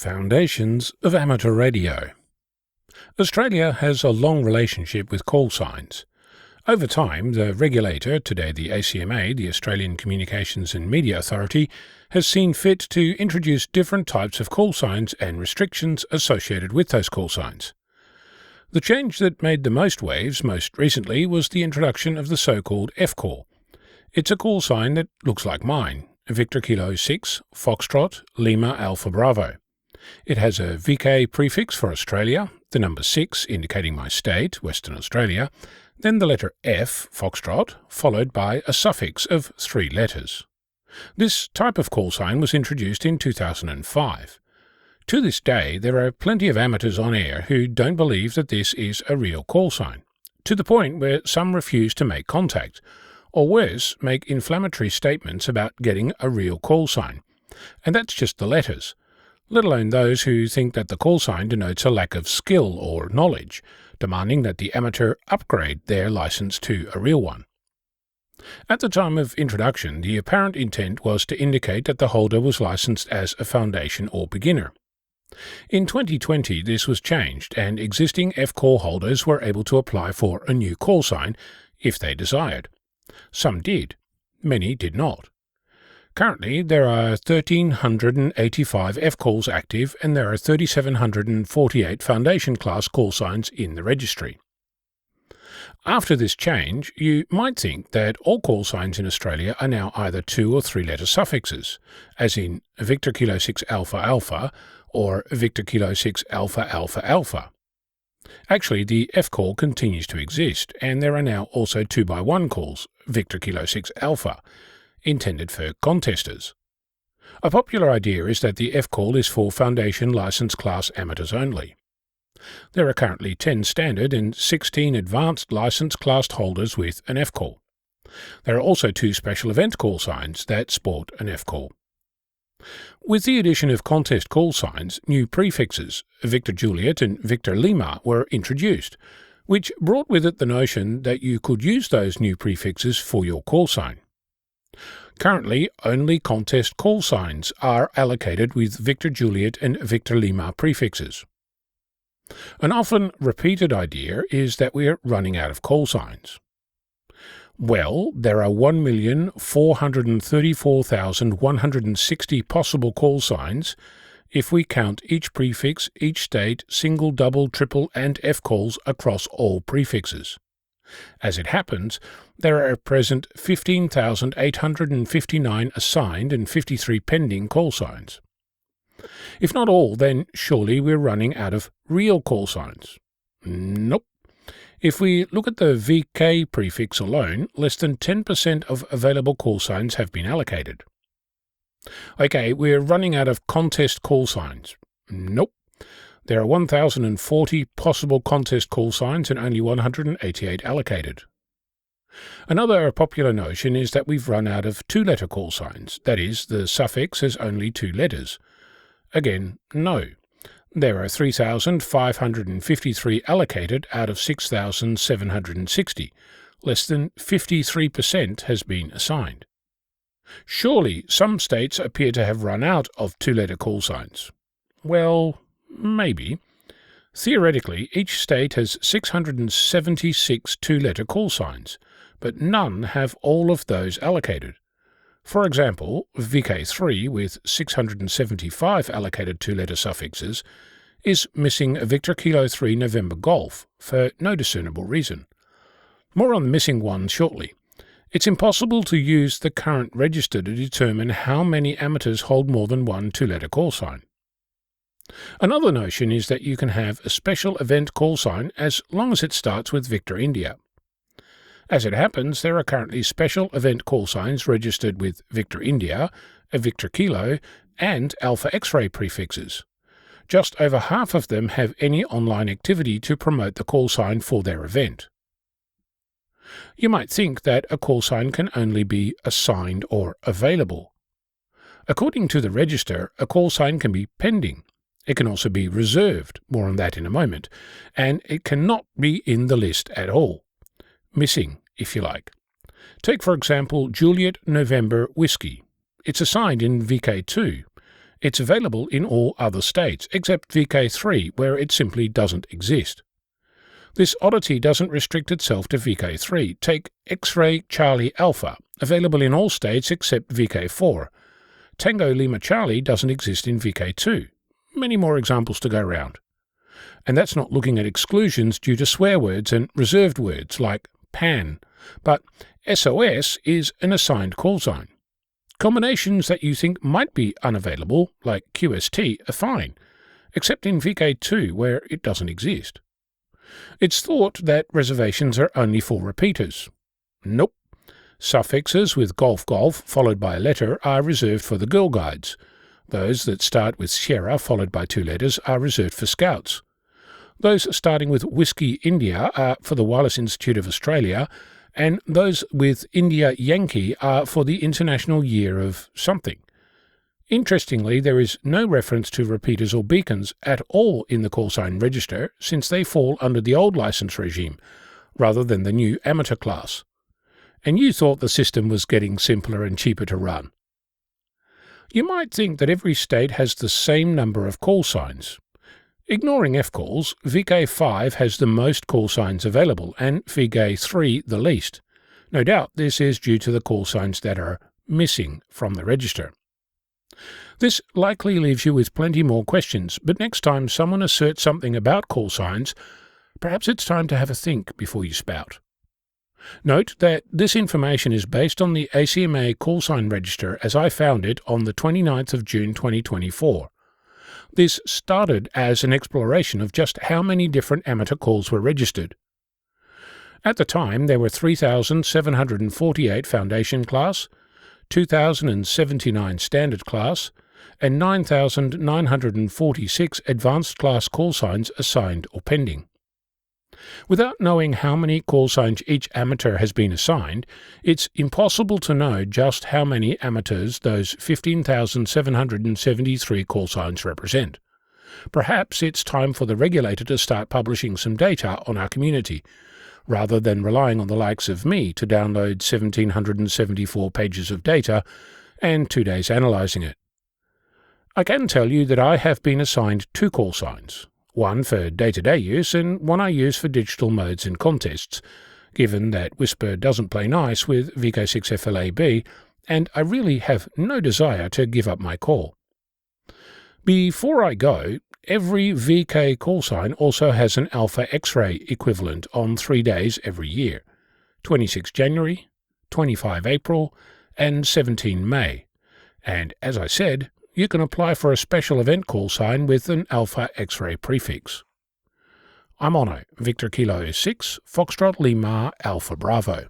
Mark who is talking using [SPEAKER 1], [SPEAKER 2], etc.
[SPEAKER 1] Foundations of Amateur Radio. Australia has a long relationship with call signs. Over time, the regulator, today the ACMA, the Australian Communications and Media Authority, has seen fit to introduce different types of call signs and restrictions associated with those call signs. The change that made the most waves most recently was the introduction of the so-called F-call. It's a call sign that looks like mine, Victor Kilo 6, Foxtrot, Lima Alpha Bravo. It has a VK prefix for Australia, the number 6 indicating my state, Western Australia, then the letter F, Foxtrot, followed by a suffix of 3 letters. This type of call sign was introduced in 2005. To this day, there are plenty of amateurs on air who don't believe that this is a real call sign, to the point where some refuse to make contact, or worse, make inflammatory statements about getting a real call sign. And that's just the letters, let alone those who think that the call sign denotes a lack of skill or knowledge, demanding that the amateur upgrade their license to a real one. At the time of introduction, the apparent intent was to indicate that the holder was licensed as a foundation or beginner. In 2020, this was changed, and existing F-call holders were able to apply for a new call sign if they desired. Some did, many did not. Currently, there are 1,385 F-calls active and there are 3,748 Foundation class call signs in the registry. After this change, you might think that all call signs in Australia are now either 2 or 3 letter suffixes, as in Victor Kilo 6 Alpha Alpha or Victor Kilo 6 Alpha Alpha Alpha. Actually, the F-call continues to exist, and there are now also 2x1 calls, Victor Kilo 6 Alpha, intended for contesters. A popular idea is that the F-call is for Foundation license class amateurs only. There are currently 10 standard and 16 advanced license class holders with an F-call. There are also 2 special event call signs that sport an F-call. With the addition of contest call signs, new prefixes, Victor Juliet and Victor Lima, were introduced, which brought with it the notion that you could use those new prefixes for your call sign. Currently, only contest call signs are allocated with Victor Juliet and Victor Lima prefixes. An often repeated idea is that we are running out of call signs. Well, there are 1,434,160 possible call signs if we count each prefix, each state, single, double, triple, and F-calls across all prefixes. As it happens, there are at present 15,859 assigned and 53 pending call signs. If not all, then surely we're running out of real call signs. Nope. If we look at the VK prefix alone, less than 10% of available call signs have been allocated. Okay, we're running out of contest call signs. Nope. There are 1,040 possible contest call signs and only 188 allocated. Another popular notion is that we've run out of 2-letter call signs, that is, the suffix has only 2 letters. Again, no. There are 3,553 allocated out of 6,760. Less than 53% has been assigned. Surely some states appear to have run out of 2-letter call signs. Well, maybe. Theoretically, each state has 676 2-letter call signs, but none have all of those allocated. For example, VK3 with 675 allocated 2-letter suffixes is missing a Victor Kilo 3 November Golf for no discernible reason. More on the missing ones shortly. It's impossible to use the current register to determine how many amateurs hold more than one 2-letter call sign. Another notion is that you can have a special event call sign as long as it starts with Victor India. As it happens, there are currently special event call signs registered with Victor India, a Victor Kilo, and Alpha X-ray prefixes. Just over half of them have any online activity to promote the call sign for their event. You might think that a call sign can only be assigned or available. According to the register, a call sign can be pending. It can also be reserved, more on that in a moment, and it cannot be in the list at all. Missing, if you like. Take, for example, Juliet November Whiskey. It's assigned in VK2. It's available in all other states, except VK3, where it simply doesn't exist. This oddity doesn't restrict itself to VK3. Take X-ray Charlie Alpha, available in all states except VK4. Tango Lima Charlie doesn't exist in VK2. Many more examples to go round. And that's not looking at exclusions due to swear words and reserved words like pan, but SOS is an assigned call sign. Combinations that you think might be unavailable, like QST, are fine, except in VK2 where it doesn't exist. It's thought that reservations are only for repeaters. Nope. Suffixes with golf golf followed by a letter are reserved for the Girl Guides. Those that start with Sierra followed by 2 letters are reserved for Scouts. Those starting with Whiskey India are for the Wireless Institute of Australia, and those with India Yankee are for the International Year of something. Interestingly, there is no reference to repeaters or beacons at all in the callsign register, since they fall under the old license regime, rather than the new amateur class. And you thought the system was getting simpler and cheaper to run. You might think that every state has the same number of call signs. Ignoring F-calls, VK5 has the most call signs available, and VK3 the least. No doubt this is due to the call signs that are missing from the register. This likely leaves you with plenty more questions, but next time someone asserts something about call signs, perhaps it's time to have a think before you spout. Note that this information is based on the ACMA callsign register as I found it on the 29th of June 2024. This started as an exploration of just how many different amateur calls were registered. At the time, there were 3,748 Foundation class, 2,079 Standard class, and 9,946 Advanced class call signs assigned or pending. Without knowing how many call signs each amateur has been assigned, it's impossible to know just how many amateurs those 15,773 call signs represent. Perhaps it's time for the regulator to start publishing some data on our community, rather than relying on the likes of me to download 1,774 pages of data and 2 days analysing it. I can tell you that I have been assigned 2 call signs, one for day-to-day use and one I use for digital modes and contests, given that Whisper doesn't play nice with VK6FLAB, and I really have no desire to give up my call. Before I go, every VK call sign also has an Alpha X-ray equivalent on 3 days every year, 26 January, 25 April, and 17 May, and as I said, you can apply for a special event call sign with an Alpha X-ray prefix. I'm Ono, Victor Kilo 6, Foxtrot Lima Alpha Bravo.